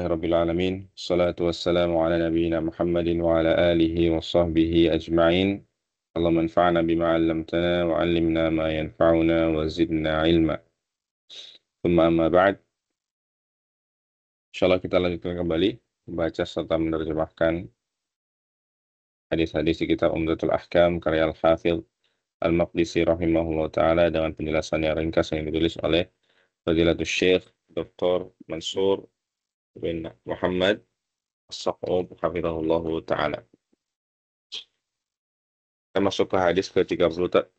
Rabbil Alamin. Salatu wassalamu ala nabiyyina Muhammadin wa ala alihi wa sahbihi ajma'in. Allahumma anfa'na bima 'allamtana wa 'allimna ma yanfa'una wa zidna ilma. Tsumma amma ba'd. Insyaallah kita lanjutkan kembali membaca serta menerjemahkan hadis-hadis di kitab Umdatul Ahkam karya Al-Hafidz Al-Maqdisi rahimahullah taala dengan penjelasan yang ringkas yang ditulis oleh Fadilatul Syekh Dr. Mansur bin Muhammad As-Saqub hafizahullah taala. Kita masuk ke hadis ke-31,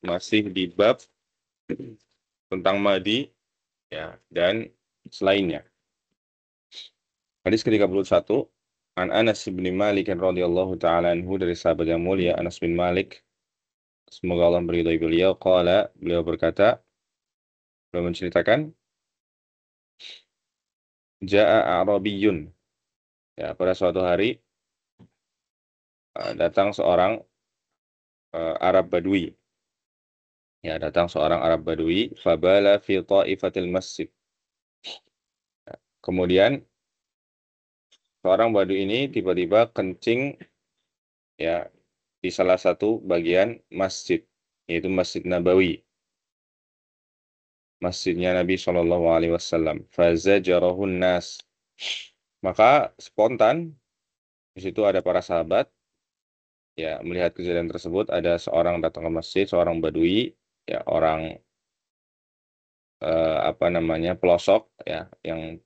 masih di bab tentang madi ya dan selainnya. Hadis ke-31, an Anas bin Malik radhiyallahu taala anhu, dari sahabat yang mulia Anas bin Malik, semoga Allah meridhai beliau, beliau berkata, beliau menceritakan, Ja'a A'rabiyyun, ya, pada suatu hari datang seorang Arab Badui. Ya, datang seorang Arab Badui, fabala fi ta'ifatil masjid. Kemudian seorang Badui ini tiba-tiba kencing ya di salah satu bagian masjid, yaitu Masjid Nabawi. Masjidnya Nabi Shallallahu alaihi wasallam. Fazajarahun nas. Maka spontan di situ ada para sahabat ya melihat kejadian tersebut, ada seorang datang ke masjid, seorang Badui, ya orang pelosok ya yang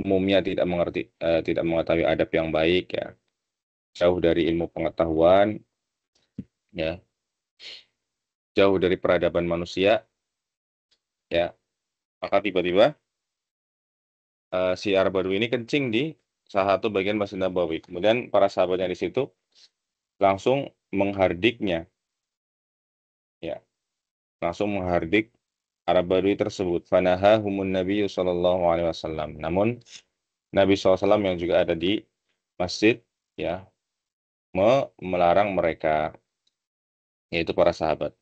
umumnya tidak mengetahui adab yang baik ya, jauh dari ilmu pengetahuan ya, jauh dari peradaban manusia ya. Maka tiba-tiba si Arab Badui ini kencing di salah satu bagian Masjid Nabawi. Kemudian para sahabat yang di situ langsung menghardiknya ya, langsung menghardik Arab Badui tersebut. Fanahahumun Nabi sallallahu alaihi wasallam. Namun Nabi SAW yang juga ada di masjid ya melarang mereka, yaitu para sahabat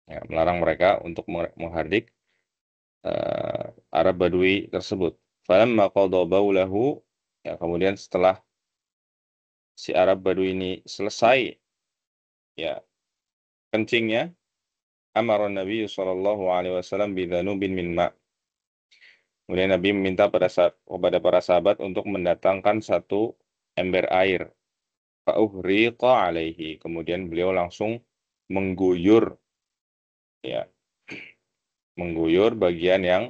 ya, melarang mereka untuk menghardik Arab Badui tersebut. Falamma qada baulahu, ya, kemudian setelah si Arab Badui ini selesai ya kencingnya, amara Nabi sallallahu alaihi wasallam bidhanubin min ma'. Kemudian Nabi meminta kepada para sahabat untuk mendatangkan satu ember air. Fa'uhriqa alaihi. Kemudian beliau langsung mengguyur ya, mengguyur bagian yang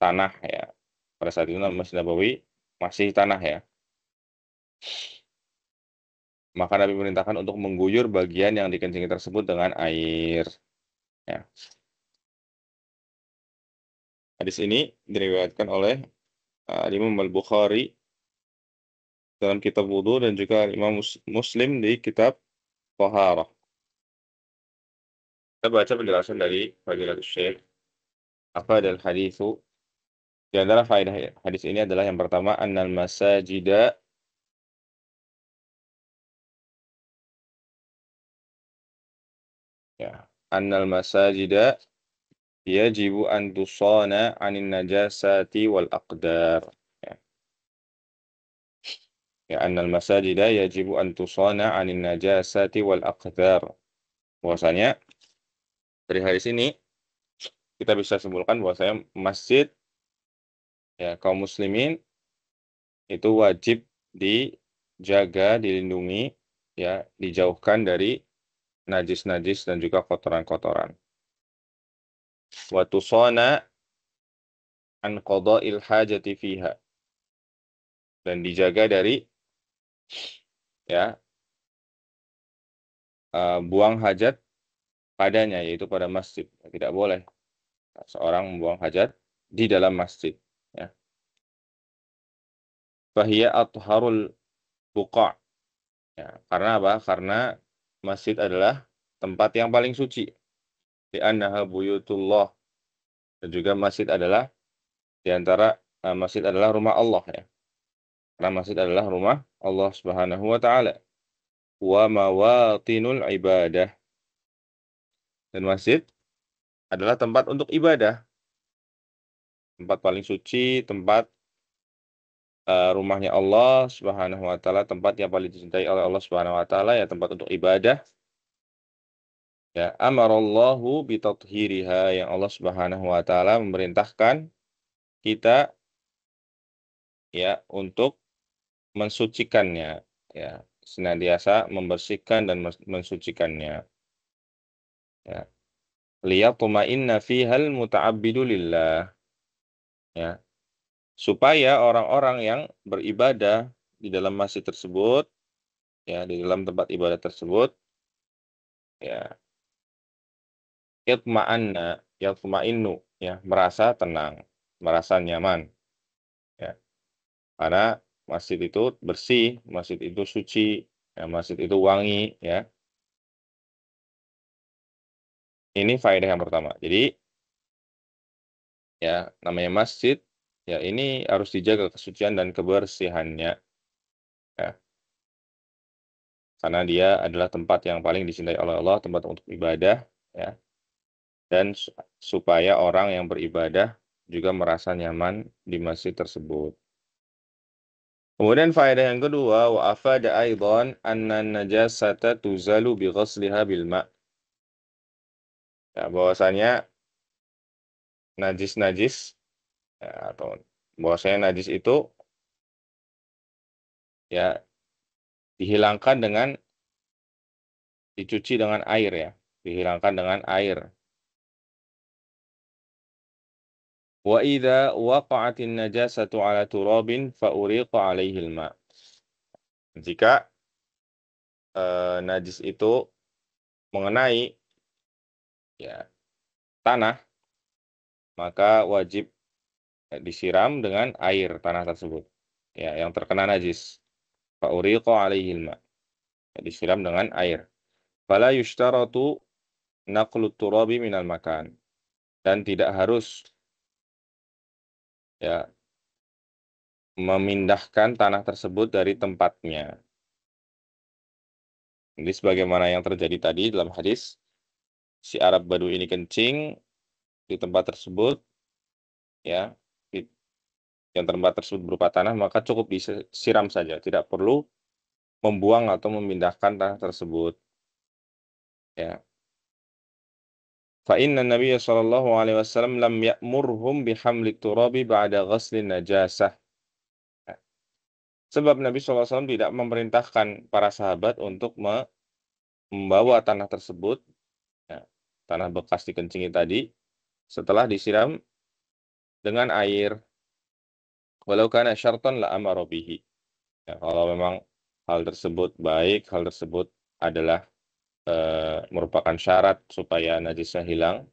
tanah ya. Pada saat itu Masjid Nabawi masih tanah ya. Maka Nabi memerintahkan untuk mengguyur bagian yang dikencingi tersebut dengan air ya. Hadis ini diriwayatkan oleh Imam Al-Bukhari dalam kitab wudu dan juga Imam Muslim di kitab Taharah. Kita baca penjelasan dari Fadilatul Syekh. Apa adalah hadithu? Di antara faedah hadis ini adalah yang pertama, annal masajida ya, annal masajida yajibu an tusana 'anil najasati wal aqdar. Ya, annal masajida yajibu an tusana 'anil najasati wal aqdar. Bahwasanya dari hadis ini kita bisa simpulkan bahwasanya masjid ya kaum muslimin itu wajib dijaga, dilindungi ya, dijauhkan dari najis-najis dan juga kotoran-kotoran. Wa tusana an qada'il hajati fiha, dan dijaga dari ya buang hajat padanya, yaitu pada masjid. Tidak boleh seorang membuang hajat di dalam masjid ya. Fahiya atharul buqa' ya, karena apa? Karena masjid adalah tempat yang paling suci. Di annaha buyutullah, dan juga masjid adalah di antara masjid adalah rumah Allah ya. Karena masjid adalah rumah Allah Subhanahu wa taala. Wa mawatinul ibadah, dan masjid adalah tempat untuk ibadah. tempat paling suci, tempat rumahnya Allah Subhanahu wa taala, tempat yang paling dicintai oleh Allah Subhanahu wa taala, ya tempat untuk ibadah. Ya, amarallahu bitathhiriha, yang Allah Subhanahu wa taala memerintahkan kita ya untuk mensucikannya, ya, senantiasa membersihkan dan mensucikannya. Ya. Liyatma'inna fihal muta'abbidu lillah. Ya. Supaya orang-orang yang beribadah di dalam masjid tersebut, ya, di dalam tempat ibadah tersebut, ya, yatma'innu, ya, merasa tenang, merasa nyaman, ya. Karena masjid itu bersih, masjid itu suci, ya, masjid itu wangi, ya. Ini faedah yang pertama. Jadi, ya, namanya masjid, ya, ini harus dijaga kesucian dan kebersihannya, ya. Karena dia adalah tempat yang paling dicintai oleh Allah, tempat untuk ibadah, ya. Dan supaya orang yang beribadah juga merasa nyaman di masjid tersebut. Kemudian faedah yang kedua, wa afada aidan anna najasata tuzalu bi ghasliha bil ma'. Ya, bahwasanya najis-najis, ya, atau bahwasanya najis itu ya dihilangkan dengan dicuci dengan air, ya, dihilangkan dengan air. Wa idza waqa'atin najasatu 'ala turabin fa uriqa 'alaihi al-ma'. Jika najis itu mengenai, ya, tanah, maka wajib disiram dengan air tanah tersebut, ya, yang terkena najis. Fa uriqa 'alaihi al-ma'. Disiram dengan air. Fala yushtaratu naqlu turabi minal makan. Dan tidak harus, ya, memindahkan tanah tersebut dari tempatnya. Jadi sebagaimana yang terjadi tadi dalam hadis, si Arab Badu ini kencing di tempat tersebut, ya, yang tempat tersebut berupa tanah, maka cukup disiram saja, tidak perlu membuang atau memindahkan tanah tersebut. Ya. Fa inna Nabiya sallallahu alaihi wasallam lam ya'murhum bihamli turabi ba'da ghaslin najasah. Ya. Sebab Nabi SAW tidak memerintahkan para sahabat untuk membawa tanah tersebut, ya, tanah bekas dikencingi tadi, setelah disiram dengan air. Walau kana syartan la amara bihi. Ya, kalau memang hal tersebut baik, hal tersebut adalah merupakan syarat supaya najisnya hilang,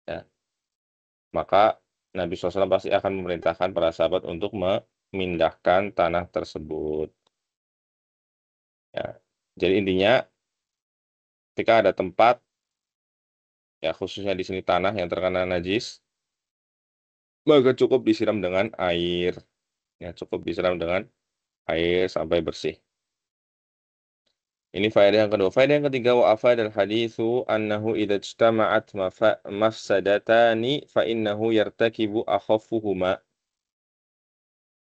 ya, maka Nabi SAW pasti akan memerintahkan para sahabat untuk memindahkan tanah tersebut. Ya. Jadi intinya, ketika ada tempat, ya, khususnya di sini tanah yang terkena najis, maka cukup disiram dengan air. Ya, cukup disiram dengan air sampai bersih. Ini faedah yang kedua. Faedah yang ketiga, wa afadal haditsu annahu idza ijtama'at mafsadatani fa innahu yartakibu akhaffuhuma.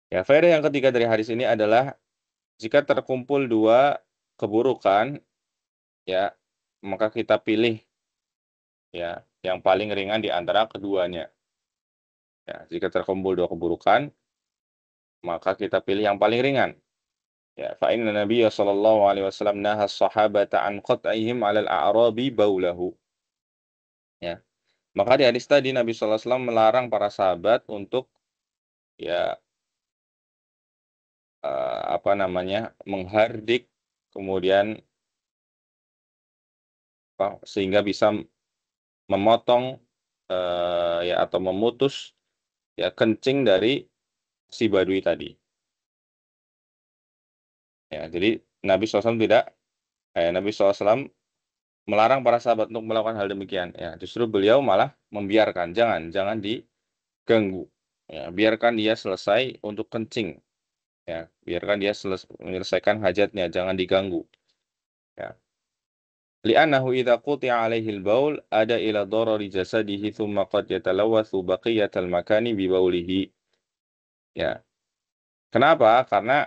Ya, faedah yang ketiga dari hadis ini adalah jika terkumpul dua keburukan, ya, maka kita pilih, ya, yang paling ringan di antara keduanya. Ya, jika terkumpul dua keburukan, maka kita pilih yang paling ringan. Ya, fa inna Nabiyya sallallahu alaihi wasallam naha as-sahabata an qat'ihim 'alal a'rabi baulahu. Ya. Maka di hadis tadi Nabi sallallahu alaihi wasallam melarang para sahabat untuk, ya, apa namanya, menghardik, kemudian sehingga bisa memotong, ya, atau memutus, ya, kencing dari si badui tadi. Ya, jadi Nabi SAW melarang para sahabat untuk melakukan hal demikian. Ya, justru beliau malah membiarkan, jangan diganggu. Ya, biarkan dia selesai untuk kencing. Ya, biarkan dia menyelesaikan hajatnya, jangan diganggu. Ya. li'annahu idza quti'a 'alaihi al-baul ada ila darari jasadihi thumma qad yatalawathu baqiyatal makani bi baulihi. Ya. Kenapa? Karena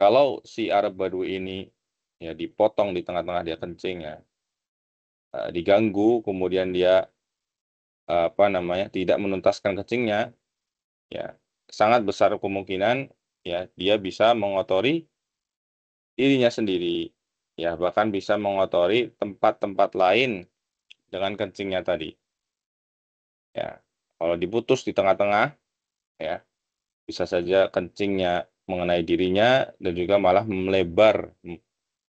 kalau si Arab Badui ini ya dipotong di tengah-tengah dia kencing ya, diganggu kemudian dia apa namanya tidak menuntaskan kencingnya, ya sangat besar kemungkinan ya dia bisa mengotori dirinya sendiri, ya bahkan bisa mengotori tempat-tempat lain dengan kencingnya tadi. Ya, kalau diputus di tengah-tengah, ya bisa saja kencingnya mengenai dirinya dan juga malah melebar,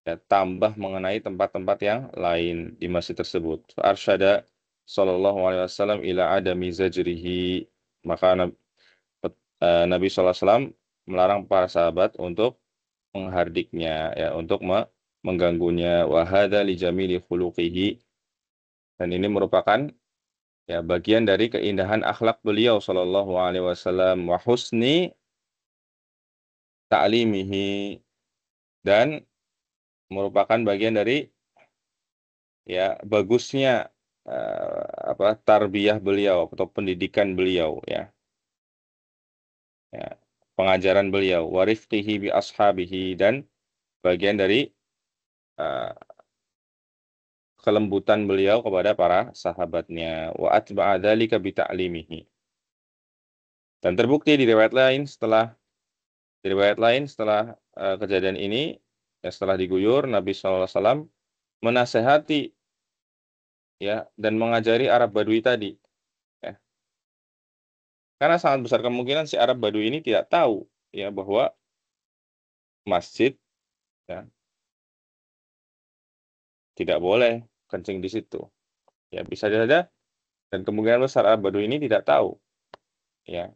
ya, tambah mengenai tempat-tempat yang lain di masjid tersebut. Arsyada sallallahu alaihi wasallam ila adami zajrihi. Maka Nabi sallallahu alaihi wasallam melarang para sahabat untuk menghardiknya, ya, untuk mengganggunya. Wa hadza li jamili khuluqihi, dan ini merupakan ya bagian dari keindahan akhlak beliau sallallahu alaihi wasallam, wa husni ta'limihi, dan merupakan bagian dari ya bagusnya apa tarbiyah beliau atau pendidikan beliau ya, ya pengajaran beliau, wa rifqihi bi ashabihi, dan bagian dari eh, kelembutan beliau kepada para sahabatnya, wa atba'a dzalika bi ta'limihi. Dan terbukti di riwayat lain setelah kejadian ini, ya, setelah diguyur Nabi sallallahu alaihi wasallam menasehati ya dan mengajari Arab Badui tadi, ya. Karena sangat besar kemungkinan si Arab Badui ini tidak tahu ya bahwa masjid ya tidak boleh kencing di situ. Ya bisa saja, dan kemungkinan besar Arab Badui ini tidak tahu. Ya,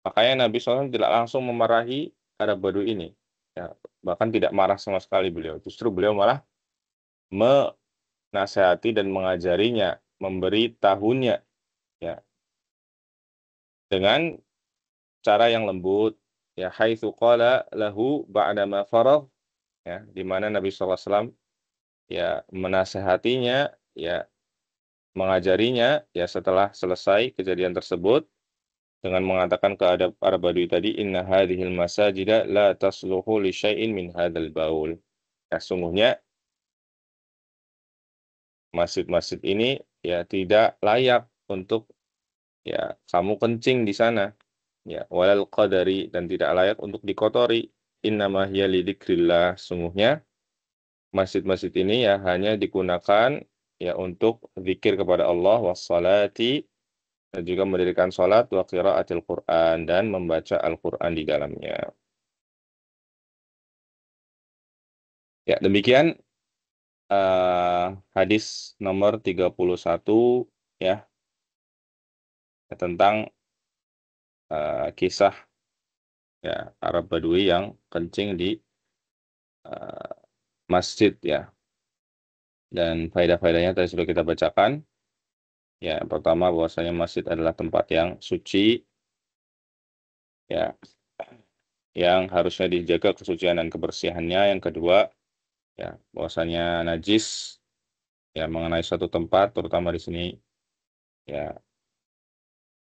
makanya Nabi SAW tidak langsung memarahi Arab Badui ini. Ya, bahkan tidak marah sama sekali beliau. Justru beliau malah menasehati dan mengajarinya, memberi tahunya ya dengan cara yang lembut. Ya, haitsu qala lahu ba'dama faragh, ya, di mana Nabi SAW ya menasehatinya, ya mengajarinya ya setelah selesai kejadian tersebut dengan mengatakan ke Arab Badui tadi, inna hadhil masajida la tasluhu li syai'in min hadzal baul. Ya, sungguhnya masjid-masjid ini ya tidak layak untuk ya kamu kencing di sana. Ya, walal qadari, dan tidak layak untuk dikotori. Innama hiya lidzikrillah. Sungguhnya masjid-masjid ini ya hanya digunakan ya untuk zikir kepada Allah, wassalati, dan juga mendirikan salat, wa qiraatil Qur'an, dan membaca Al-Qur'an di dalamnya. Ya, demikian hadis nomor 31 ya, tentang kisah ya Arab Badui yang kencing di masjid ya. Dan faedah-faedahnya tadi sudah kita bacakan. Ya, yang pertama bahwasanya masjid adalah tempat yang suci ya, yang harusnya dijaga kesucian dan kebersihannya. Yang kedua, ya bahwasanya najis ya mengenai suatu tempat, terutama di sini ya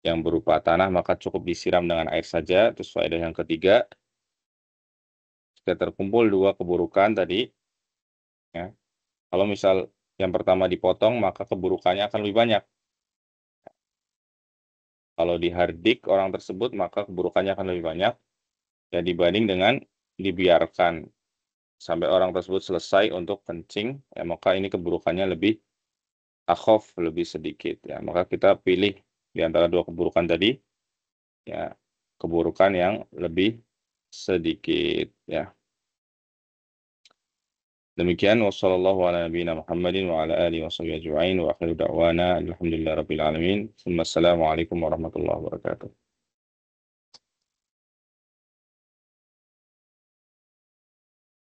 yang berupa tanah, maka cukup disiram dengan air saja. Terus faedah yang ketiga, jika terkumpul dua keburukan tadi, ya, kalau misal yang pertama dipotong, maka keburukannya akan lebih banyak. Kalau dihardik orang tersebut, maka keburukannya akan lebih banyak ya dibanding dengan dibiarkan sampai orang tersebut selesai untuk kencing, ya maka ini keburukannya lebih akhaf, lebih sedikit ya. Maka kita pilih di antara dua keburukan tadi ya keburukan yang lebih sedikit ya. Demikian wassallallahu ala nabiyina Muhammadin wa ala alihi washabihi ajma'in wa akhiru da'wana alhamdulillahirabbil alamin. Wassalamualaikum warahmatullahi wabarakatuh.